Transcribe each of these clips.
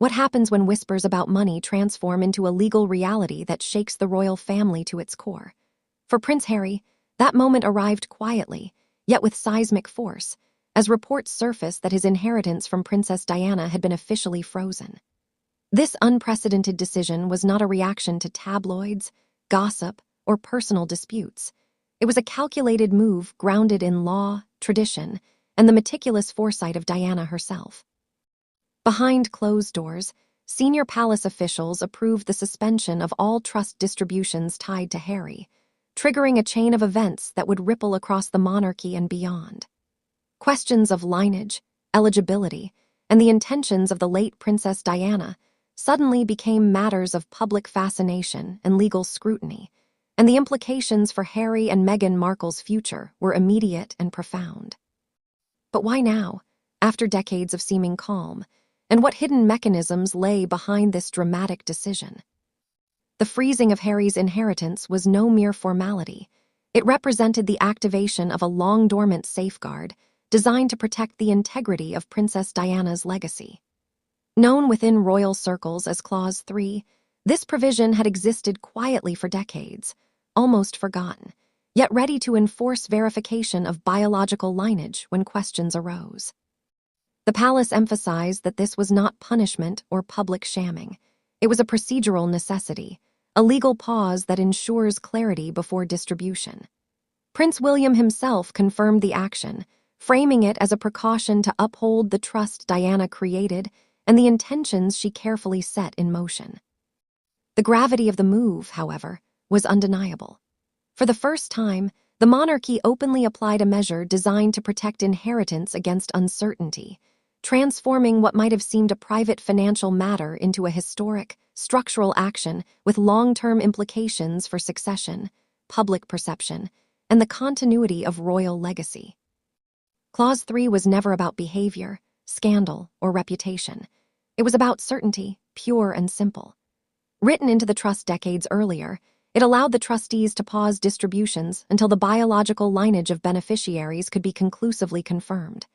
What happens when whispers about money transform into a legal reality that shakes the royal family to its core? For Prince Harry, that moment arrived quietly, yet with seismic force, as reports surfaced that his inheritance from Princess Diana had been officially frozen. This unprecedented decision was not a reaction to tabloids, gossip, or personal disputes. It was a calculated move grounded in law, tradition, and the meticulous foresight of Diana herself. Behind closed doors, senior palace officials approved the suspension of all trust distributions tied to Harry, triggering a chain of events that would ripple across the monarchy and beyond. Questions of lineage, eligibility, and the intentions of the late Princess Diana suddenly became matters of public fascination and legal scrutiny, and the implications for Harry and Meghan Markle's future were immediate and profound. But why now, after decades of seeming calm, and what hidden mechanisms lay behind this dramatic decision? The freezing of Harry's inheritance was no mere formality. It represented the activation of a long-dormant safeguard designed to protect the integrity of Princess Diana's legacy. Known within royal circles as Clause 3, this provision had existed quietly for decades, almost forgotten, yet ready to enforce verification of biological lineage when questions arose. The palace emphasized that this was not punishment or public shamming. It was a procedural necessity, a legal pause that ensures clarity before distribution. Prince William himself confirmed the action, framing it as a precaution to uphold the trust Diana created and the intentions she carefully set in motion. The gravity of the move, however, was undeniable. For the first time, the monarchy openly applied a measure designed to protect inheritance against uncertainty, transforming what might have seemed a private financial matter into a historic, structural action with long-term implications for succession, public perception, and the continuity of royal legacy. Clause 3 was never about behavior, scandal, or reputation. It was about certainty, pure and simple. Written into the trust decades earlier, it allowed the trustees to pause distributions until the biological lineage of beneficiaries could be conclusively confirmed.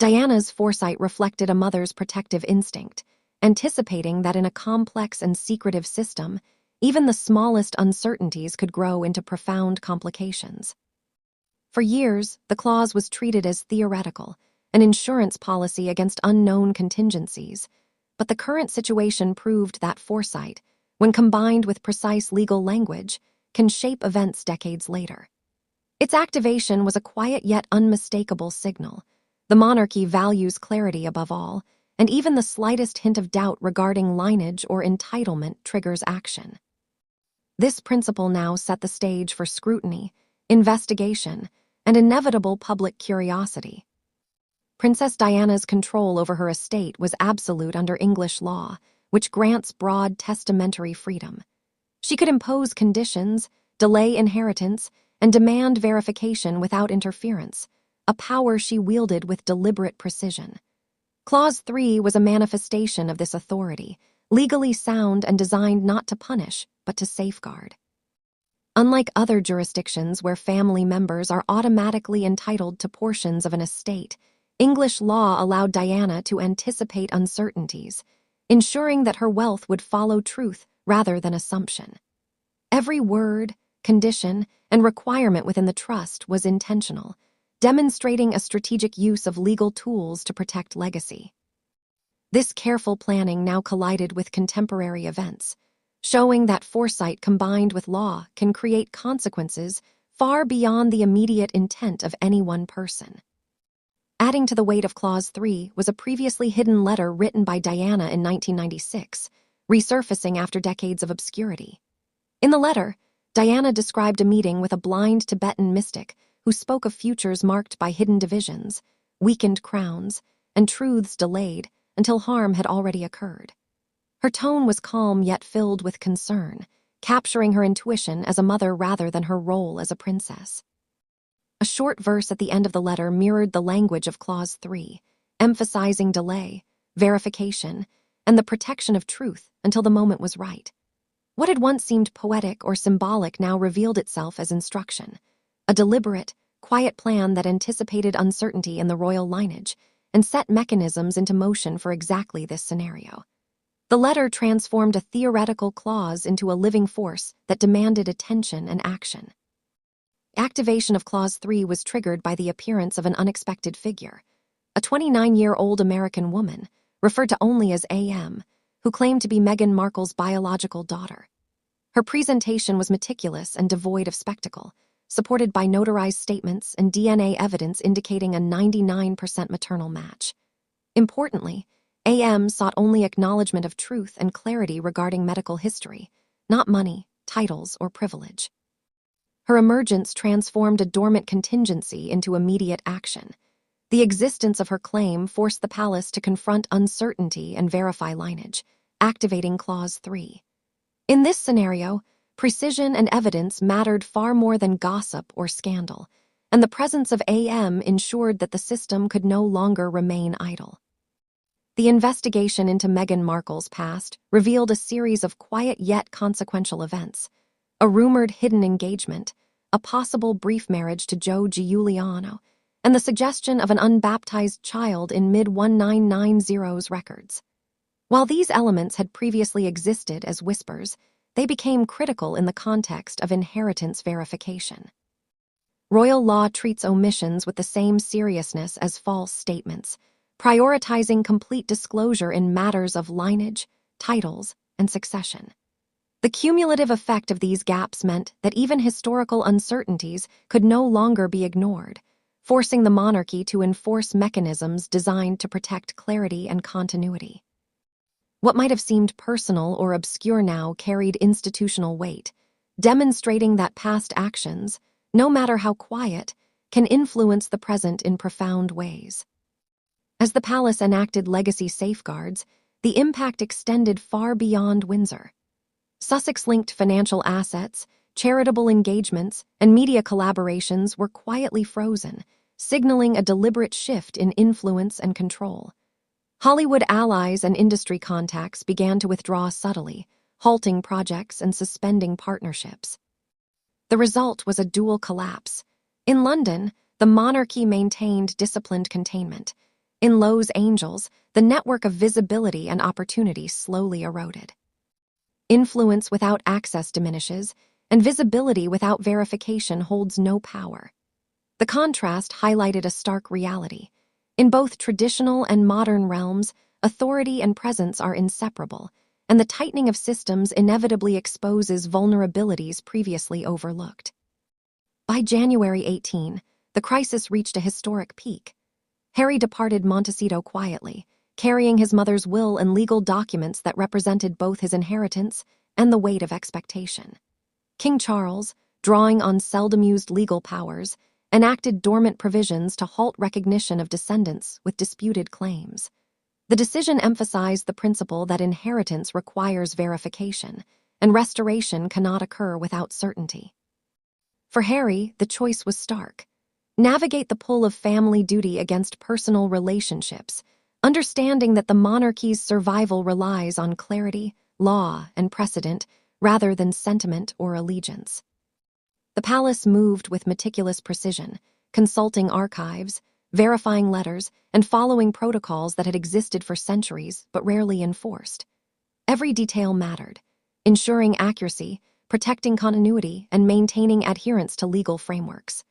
Diana's foresight reflected a mother's protective instinct, anticipating that in a complex and secretive system, even the smallest uncertainties could grow into profound complications. For years, the clause was treated as theoretical, an insurance policy against unknown contingencies, but the current situation proved that foresight, when combined with precise legal language, can shape events decades later. Its activation was a quiet yet unmistakable signal. The monarchy values clarity above all, and even the slightest hint of doubt regarding lineage or entitlement triggers action. This principle now set the stage for scrutiny, investigation, and inevitable public curiosity. Princess Diana's control over her estate was absolute under English law, which grants broad testamentary freedom. She could impose conditions, delay inheritance, and demand verification without interference, a power she wielded with deliberate precision. Clause 3 was a manifestation of this authority, legally sound and designed not to punish, but to safeguard. Unlike other jurisdictions where family members are automatically entitled to portions of an estate, English law allowed Diana to anticipate uncertainties, ensuring that her wealth would follow truth rather than assumption. Every word, condition, and requirement within the trust was intentional, demonstrating a strategic use of legal tools to protect legacy. This careful planning now collided with contemporary events, showing that foresight combined with law can create consequences far beyond the immediate intent of any one person. Adding to the weight of Clause 3 was a previously hidden letter written by Diana in 1996, resurfacing after decades of obscurity. In the letter, Diana described a meeting with a blind Tibetan mystic who spoke of futures marked by hidden divisions, weakened crowns, and truths delayed until harm had already occurred. Her tone was calm yet filled with concern, capturing her intuition as a mother rather than her role as a princess. A short verse at the end of the letter mirrored the language of Clause 3, emphasizing delay, verification, and the protection of truth until the moment was right. What had once seemed poetic or symbolic now revealed itself as instruction, a deliberate, quiet plan that anticipated uncertainty in the royal lineage and set mechanisms into motion for exactly this scenario. The letter transformed a theoretical clause into a living force that demanded attention and action. Activation of Clause 3 was triggered by the appearance of an unexpected figure, a 29-year-old American woman, referred to only as AM, who claimed to be Meghan Markle's biological daughter. Her presentation was meticulous and devoid of spectacle, supported by notarized statements and DNA evidence indicating a 99% maternal match. Importantly, AM sought only acknowledgement of truth and clarity regarding medical history, not money, titles, or privilege. Her emergence transformed a dormant contingency into immediate action. The existence of her claim forced the palace to confront uncertainty and verify lineage, activating Clause 3. In this scenario, precision and evidence mattered far more than gossip or scandal, and the presence of AM ensured that the system could no longer remain idle. The investigation into Meghan Markle's past revealed a series of quiet yet consequential events: a rumored hidden engagement, a possible brief marriage to Joe Giuliano, and the suggestion of an unbaptized child in mid-1990's records. While these elements had previously existed as whispers, they became critical in the context of inheritance verification. Royal law treats omissions with the same seriousness as false statements, prioritizing complete disclosure in matters of lineage, titles, and succession. The cumulative effect of these gaps meant that even historical uncertainties could no longer be ignored, forcing the monarchy to enforce mechanisms designed to protect clarity and continuity. What might have seemed personal or obscure now carried institutional weight, demonstrating that past actions, no matter how quiet, can influence the present in profound ways. As the palace enacted legacy safeguards, the impact extended far beyond Windsor. Sussex-linked financial assets, charitable engagements, and media collaborations were quietly frozen, signaling a deliberate shift in influence and control. Hollywood allies and industry contacts began to withdraw subtly, halting projects and suspending partnerships. The result was a dual collapse. In London, the monarchy maintained disciplined containment. In Los Angeles, the network of visibility and opportunity slowly eroded. Influence without access diminishes, and visibility without verification holds no power. The contrast highlighted a stark reality. In both traditional and modern realms, authority and presence are inseparable, and the tightening of systems inevitably exposes vulnerabilities previously overlooked. By January 18, the crisis reached a historic peak. Harry departed Montecito quietly, carrying his mother's will and legal documents that represented both his inheritance and the weight of expectation. King Charles, drawing on seldom-used legal powers, enacted dormant provisions to halt recognition of descendants with disputed claims. The decision emphasized the principle that inheritance requires verification, and restoration cannot occur without certainty. For Harry, the choice was stark. Navigate the pull of family duty against personal relationships, understanding that the monarchy's survival relies on clarity, law, and precedent rather than sentiment or allegiance. The palace moved with meticulous precision, consulting archives, verifying letters, and following protocols that had existed for centuries but rarely enforced. Every detail mattered, ensuring accuracy, protecting continuity, and maintaining adherence to legal frameworks.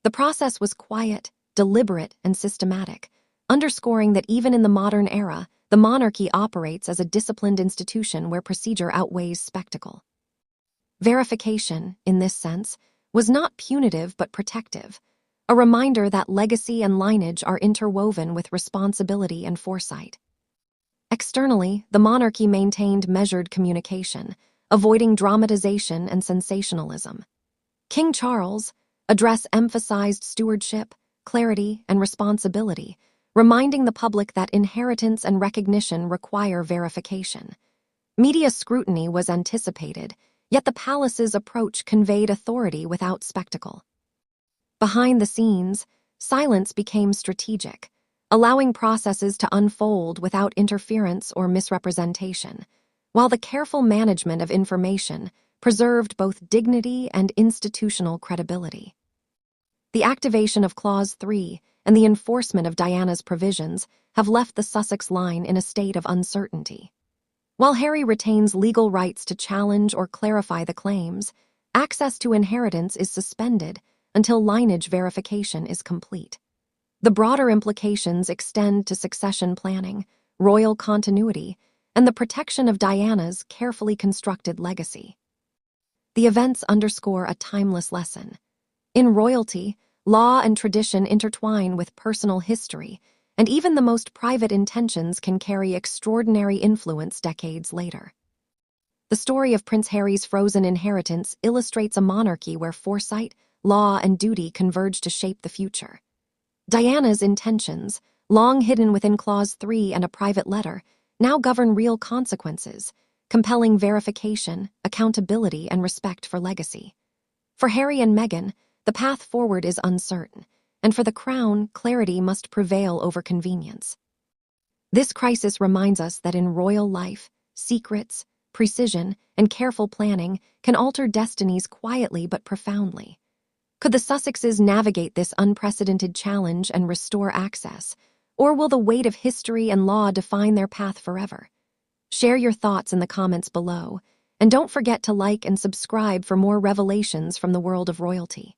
The process was quiet, deliberate, and systematic, underscoring that even in the modern era, the monarchy operates as a disciplined institution where procedure outweighs spectacle. Verification, in this sense, was not punitive but protective, a reminder that legacy and lineage are interwoven with responsibility and foresight. Externally, the monarchy maintained measured communication, avoiding dramatization and sensationalism. King Charles' address emphasized stewardship, clarity, and responsibility, reminding the public that inheritance and recognition require verification. Media scrutiny was anticipated, yet the palace's approach conveyed authority without spectacle. Behind the scenes, silence became strategic, allowing processes to unfold without interference or misrepresentation, while the careful management of information preserved both dignity and institutional credibility. The activation of Clause 3 and the enforcement of Diana's provisions have left the Sussex line in a state of uncertainty. While Harry retains legal rights to challenge or clarify the claims, access to inheritance is suspended until lineage verification is complete. The broader implications extend to succession planning, royal continuity, and the protection of Diana's carefully constructed legacy. The events underscore a timeless lesson. In royalty, law and tradition intertwine with personal history, and even the most private intentions can carry extraordinary influence decades later. The story of Prince Harry's frozen inheritance illustrates a monarchy where foresight, law, and duty converge to shape the future. Diana's intentions, long hidden within Clause 3 and a private letter, now govern real consequences, compelling verification, accountability, and respect for legacy. For Harry and Meghan, the path forward is uncertain, and for the crown, clarity must prevail over convenience. This crisis reminds us that in royal life, secrets, precision, and careful planning can alter destinies quietly but profoundly. Could the Sussexes navigate this unprecedented challenge and restore access, or will the weight of history and law define their path forever? Share your thoughts in the comments below, and don't forget to like and subscribe for more revelations from the world of royalty.